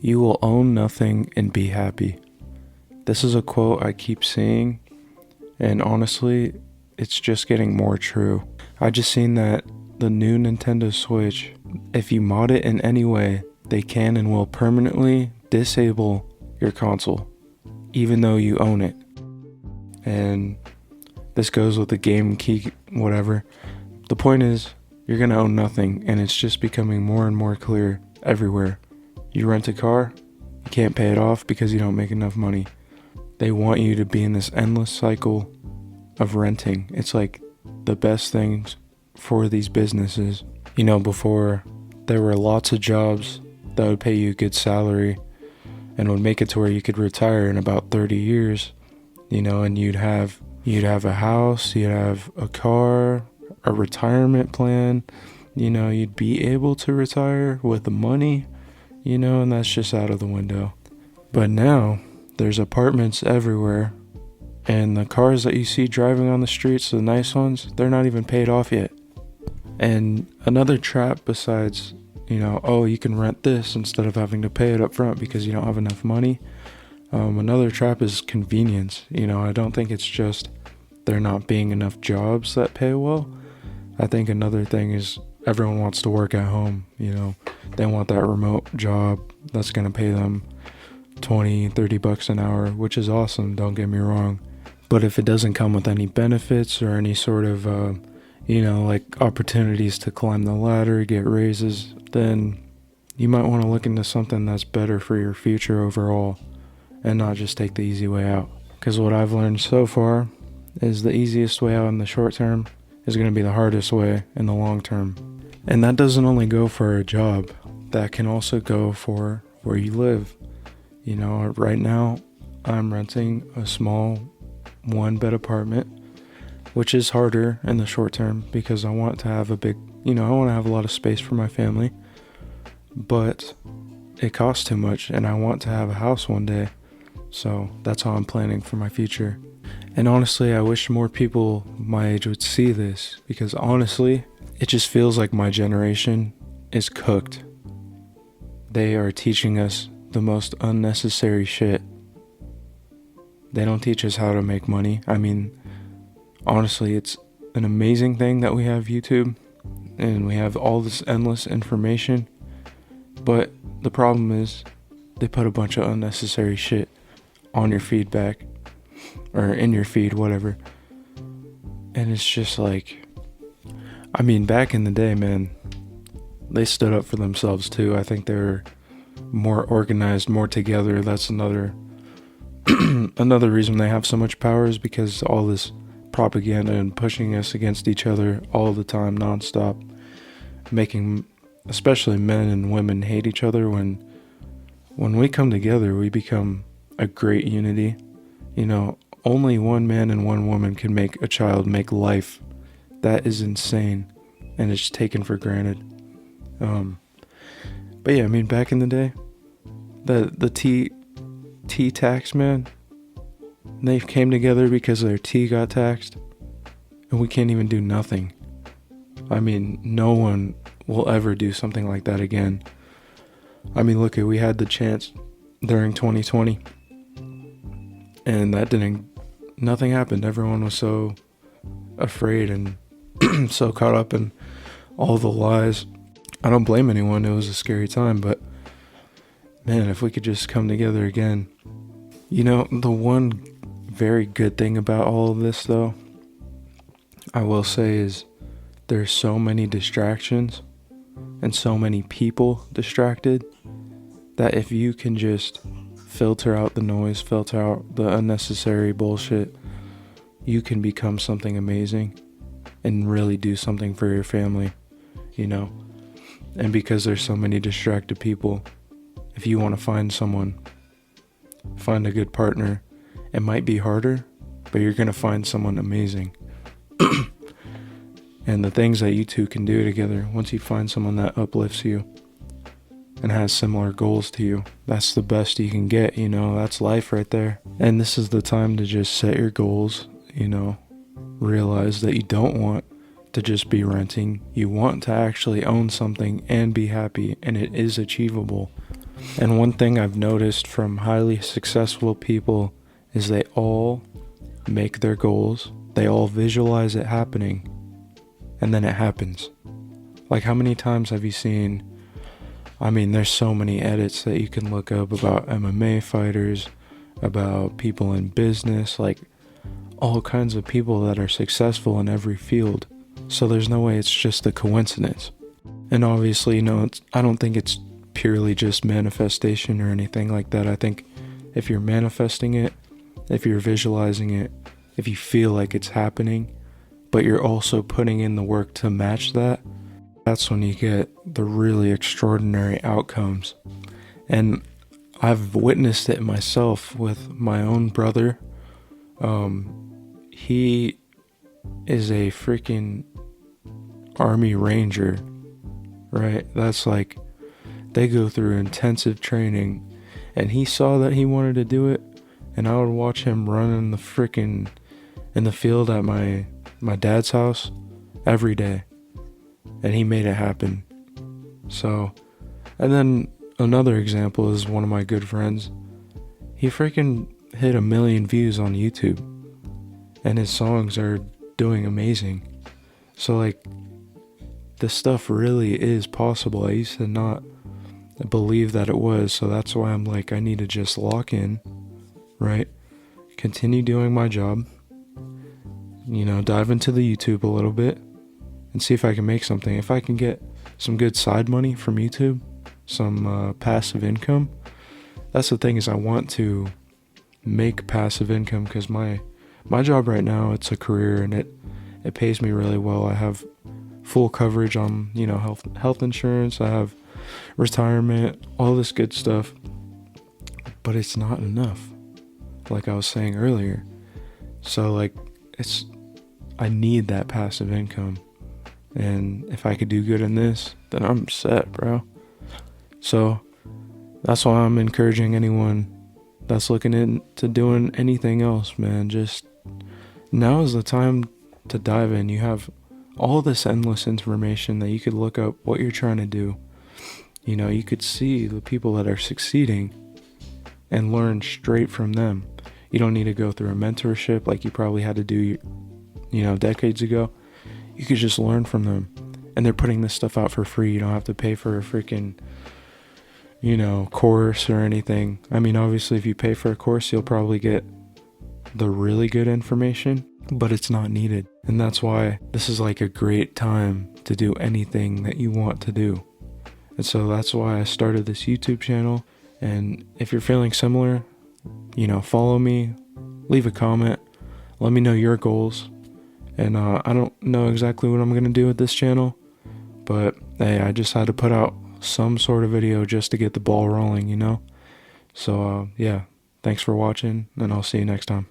You will own nothing and be happy. This is a quote I keep seeing, and honestly, it's just getting more true. I just seen that the new Nintendo Switch, if you mod it in any way, they can and will permanently disable your console, even though you own it. And this goes with the game key, whatever. The point is, you're gonna own nothing, and it's just becoming more and more clear everywhere. You rent a car, you can't pay it off because you don't make enough money. They want you to be in this endless cycle of renting. It's like the best things for these businesses. Before there were lots of jobs that would pay you a good salary and would make it to where you could retire in about 30 years, and you'd have a house, you'd have a car, a retirement plan, you'd be able to retire with the money, and that's just out of the window. But now there's apartments everywhere, and the cars that you see driving on the streets, the nice ones, they're not even paid off yet. And another trap besides, you can rent this instead of having to pay it up front because you don't have enough money. Another trap is convenience. I don't think it's just there not being enough jobs that pay well. I think another thing is everyone wants to work at home. They want that remote job that's going to pay them $20-$30 an hour, which is awesome, don't get me wrong. But if it doesn't come with any benefits or any sort of like opportunities to climb the ladder, get raises, then you might want to look into something that's better for your future overall and not just take the easy way out. Because what I've learned so far is the easiest way out in the short term is going to be the hardest way in the long term. And that doesn't only go for a job, that can also go for where you live. Right now I'm renting a small 1-bed apartment, which is harder in the short term because I want to have I want to have a lot of space for my family, but it costs too much and I want to have a house one day. So that's how I'm planning for my future. And honestly, I wish more people my age would see this because honestly, it just feels like my generation is cooked. They are teaching us the most unnecessary shit. They don't teach us how to make money. Honestly, it's an amazing thing that we have YouTube and we have all this endless information. But the problem is they put a bunch of unnecessary shit on your feedback or in your feed, whatever. And it's just like, back in the day, man, they stood up for themselves too. I think they were more organized, more together. That's another reason they have so much power is because all this propaganda and pushing us against each other all the time, nonstop, making especially men and women hate each other. When we come together, we become a great unity. Only one man and one woman can make a child make life. That is insane, and it's taken for granted. But yeah, back in the day, the tea tax, man, they came together because their tea got taxed, and we can't even do nothing. No one will ever do something like that again. Look, we had the chance during 2020, and nothing happened. Everyone was so afraid and so caught up in all the lies. I don't blame anyone. It was a scary time, but man, if we could just come together again. The one very good thing about all of this, though, I will say, is there's so many distractions and so many people distracted that if you can just filter out the noise, filter out the unnecessary bullshit, you can become something amazing and really do something for your family, And because there's so many distracted people, if you want to find a good partner, it might be harder, but you're going to find someone amazing. And the things that you two can do together, once you find someone that uplifts you and has similar goals to you, that's the best you can get, that's life right there. And this is the time to just set your goals, realize that you don't want to just be renting. You want to actually own something and be happy, and it is achievable. And one thing I've noticed from highly successful people is they all make their goals, they all visualize it happening, and then it happens. Like, how many times have you seen, I mean, there's so many edits that you can look up about MMA fighters, about people in business, like all kinds of people that are successful in every field. So there's no way it's just a coincidence. And obviously, I don't think it's purely just manifestation or anything like that. I think if you're manifesting it, if you're visualizing it, if you feel like it's happening, but you're also putting in the work to match that, that's when you get the really extraordinary outcomes. And I've witnessed it myself with my own brother. He is a freaking Army Ranger, right? That's like, they go through intensive training, and he saw that he wanted to do it, and I would watch him run in the field at my dad's house every day, and he made it happen. So, and then another example is one of my good friends. He freaking hit 1 million views on YouTube, and his songs are doing amazing. So like, this stuff really is possible. I used to not believe that it was, so that's why I'm like, I need to just lock in, right? Continue doing my job, dive into the YouTube a little bit and see if I can make something. If I can get some good side money from YouTube, some passive income. That's the thing, is I want to make passive income, because my job right now, it's a career, and it pays me really well. I have full coverage on, health insurance. I have retirement, all this good stuff, but it's not enough, like I was saying earlier. So like, I need that passive income, and if I could do good in this, then I'm set, bro. So that's why I'm encouraging anyone that's looking into doing anything else, man, just now is the time to dive in. You have all this endless information that you could look up what you're trying to do. You could see the people that are succeeding and learn straight from them. You don't need to go through a mentorship like you probably had to do, decades ago. You could just learn from them. And they're putting this stuff out for free. You don't have to pay for a freaking, course or anything. I mean, obviously, if you pay for a course, you'll probably get the really good information, but it's not needed. And that's why this is like a great time to do anything that you want to do. And so that's why I started this YouTube channel. And if you're feeling similar, follow me, leave a comment, let me know your goals. And I don't know exactly what I'm going to do with this channel, but hey, I just had to put out some sort of video just to get the ball rolling, So yeah, thanks for watching, and I'll see you next time.